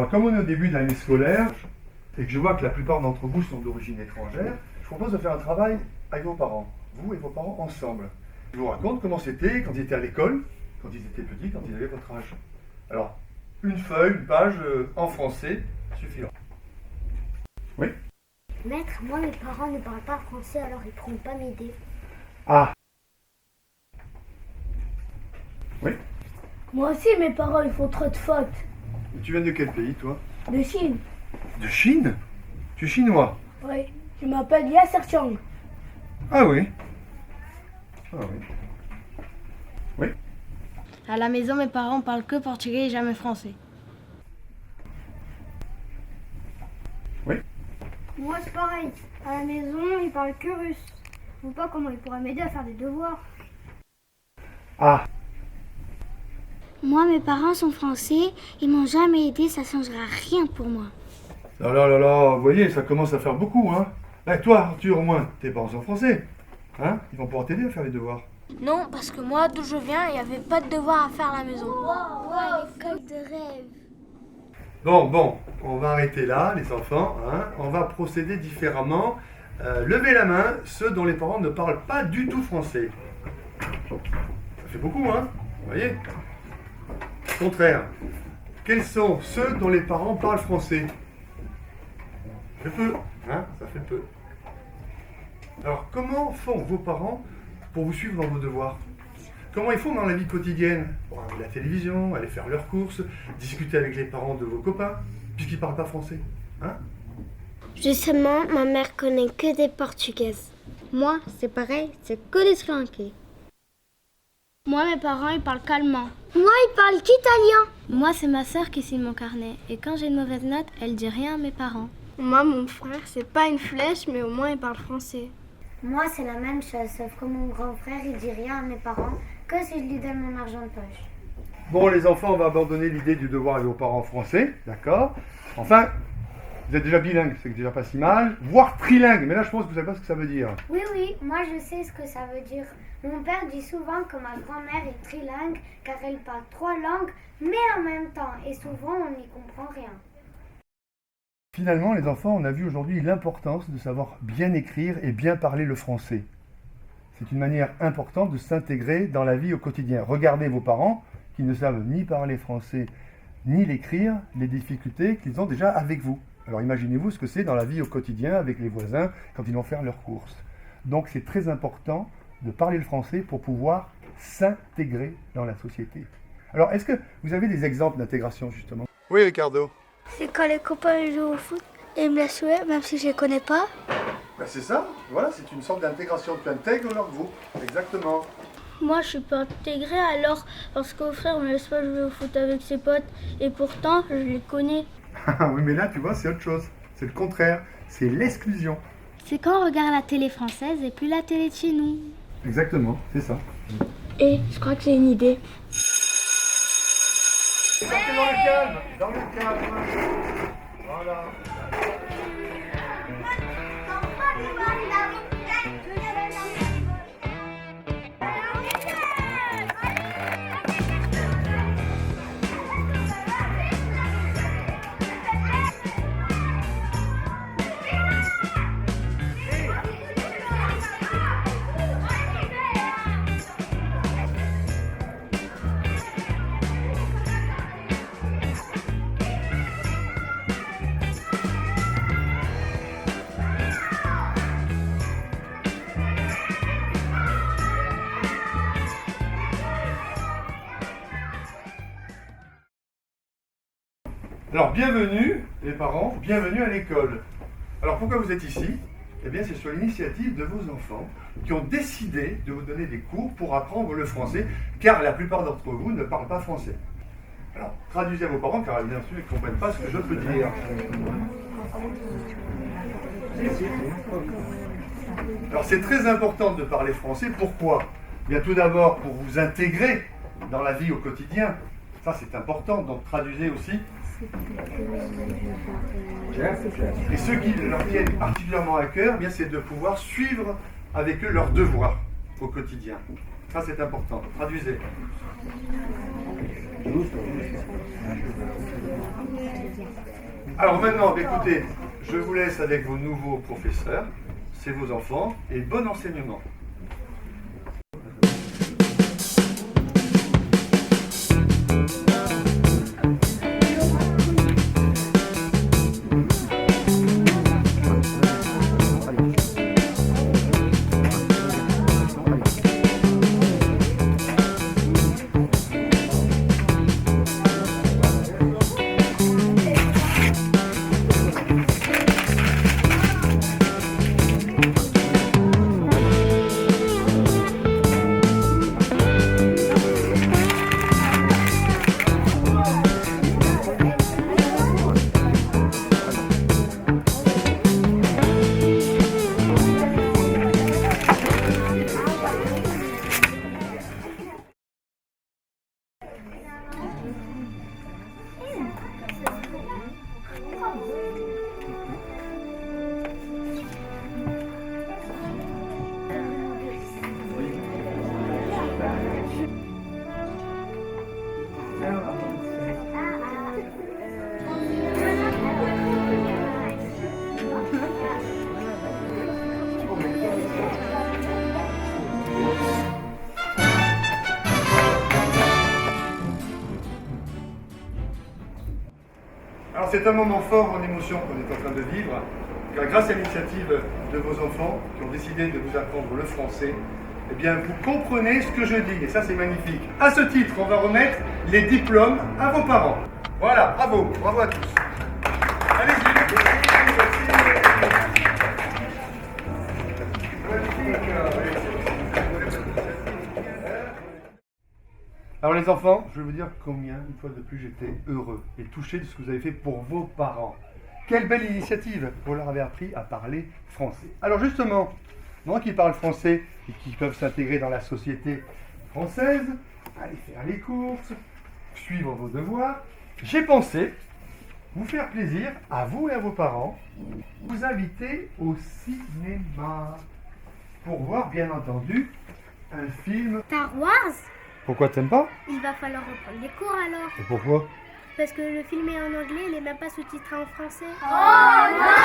Alors, comme on est au début de l'année scolaire, et que je vois que la plupart d'entre vous sont d'origine étrangère, je propose de faire un travail avec vos parents, vous et vos parents ensemble. Je vous raconte comment c'était quand ils étaient à l'école, quand ils étaient petits, quand ils avaient votre âge. Alors, une feuille, une page en français suffira. Oui. Maître, moi mes parents ne parlent pas français, alors ils ne pourront pas m'aider. Ah. Oui. Moi aussi, mes parents, ils font trop de fautes. Et tu viens de quel pays, toi? De Chine. De Chine? Tu es chinois? Oui. Je m'appelle Yasser Chang. Ah oui. Ah oui. Oui. À la maison, mes parents parlent que portugais et jamais français. Oui. Moi c'est pareil, à la maison ils parlent que russe. Je ne vois pas comment ils pourraient m'aider à faire des devoirs. Ah. Moi mes parents sont français, ils m'ont jamais aidé, ça changera rien pour moi. Là là là là, vous voyez, ça commence à faire beaucoup, hein. Et toi, Arthur, au moins, tes parents sont français. Hein? Ils vont pouvoir t'aider à faire les devoirs. Non, parce que moi, d'où je viens, il n'y avait pas de devoirs à faire à la maison. L'école de rêve. Bon, on va arrêter là, les enfants. Hein. On va procéder différemment. Levez la main, ceux dont les parents ne parlent pas du tout français. Ça fait beaucoup, hein? Vous voyez? Au contraire. Quels sont ceux dont les parents parlent français? Ça fait peu, hein? Ça fait peu. Alors, comment font vos parents pour vous suivre dans vos devoirs? Comment ils font dans la vie quotidienne? Pour regarder la télévision, aller faire leurs courses, discuter avec les parents de vos copains, puisqu'ils ne parlent pas français. Hein? Justement, ma mère connaît que des portugaises. Moi, c'est pareil, c'est que des Sri Lankais. Moi, mes parents, ils parlent qu'allemand. Moi, ils parlent qu'italien. Moi, c'est ma sœur qui signe mon carnet. Et quand j'ai une mauvaise note, elle dit rien à mes parents. Moi, mon frère, c'est pas une flèche, mais au moins il parle français. Moi, c'est la même chose, sauf que mon grand frère, il dit rien à mes parents, que si je lui donne mon argent de poche. Bon, les enfants, on va abandonner l'idée du devoir avec vos parents français, d'accord? Enfin, vous êtes déjà bilingue, c'est déjà pas si mal, voire trilingue, mais là, je pense que vous savez pas ce que ça veut dire. Oui, moi je sais ce que ça veut dire. Mon père dit souvent que ma grand-mère est trilingue, car elle parle 3 langues, mais en même temps, et souvent on n'y comprend rien. Finalement, les enfants, on a vu aujourd'hui l'importance de savoir bien écrire et bien parler le français. C'est une manière importante de s'intégrer dans la vie au quotidien. Regardez vos parents qui ne savent ni parler français ni l'écrire, les difficultés qu'ils ont déjà avec vous. Alors imaginez-vous ce que c'est dans la vie au quotidien avec les voisins quand ils vont faire leurs courses. Donc c'est très important de parler le français pour pouvoir s'intégrer dans la société. Alors est-ce que vous avez des exemples d'intégration justement? Oui, Ricardo. C'est quand les copains jouent au foot et me laissent jouer, même si je les connais pas. Ben c'est ça, voilà, c'est une sorte d'intégration. Tu intègres leur groupe, exactement. Moi, je suis pas intégrée alors, parce qu'au frère me laisse pas jouer au foot avec ses potes, et pourtant, je les connais. Oui, mais là, tu vois, c'est autre chose. C'est le contraire, c'est l'exclusion. C'est quand on regarde la télé française et plus la télé de chez nous. Exactement, c'est ça. Et je crois que j'ai une idée. Sortez dans le calme, dans le calme. Voilà. Alors, bienvenue, les parents, bienvenue à l'école. Alors, pourquoi vous êtes ici? Eh bien, c'est sur l'initiative de vos enfants qui ont décidé de vous donner des cours pour apprendre le français, car la plupart d'entre vous ne parlent pas français. Alors, traduisez à vos parents, car bien sûr, ils ne comprennent pas ce que je peux dire. Alors, c'est très important de parler français. Pourquoi? Bien, tout d'abord, pour vous intégrer dans la vie au quotidien. Ça, c'est important. Donc, traduisez aussi. Et ceux qui leur tiennent particulièrement à cœur, eh bien, c'est de pouvoir suivre avec eux leurs devoirs au quotidien. Ça, c'est important. Traduisez. Alors maintenant, écoutez, je vous laisse avec vos nouveaux professeurs, c'est vos enfants, et bon enseignement. Alors c'est un moment fort en émotion qu'on est en train de vivre, car grâce à l'initiative de vos enfants qui ont décidé de vous apprendre le français, eh bien vous comprenez ce que je dis, et ça c'est magnifique. À ce titre, on va remettre les diplômes à vos parents. Voilà, bravo, bravo à tous. Allez-y. Alors les enfants, je vais vous dire combien, une fois de plus, j'étais heureux et touché de ce que vous avez fait pour vos parents. Quelle belle initiative! Vous leur avez appris à parler français. Alors justement, moi qui parle français et qui peuvent s'intégrer dans la société française, aller faire les courses, suivre vos devoirs, j'ai pensé vous faire plaisir à vous et à vos parents, vous inviter au cinéma pour voir bien entendu un film. Star Wars? Pourquoi t'aimes pas? Il va falloir reprendre les cours alors. Et pourquoi? Parce que le film est en anglais, il n'est même pas sous-titré en français. Oh non!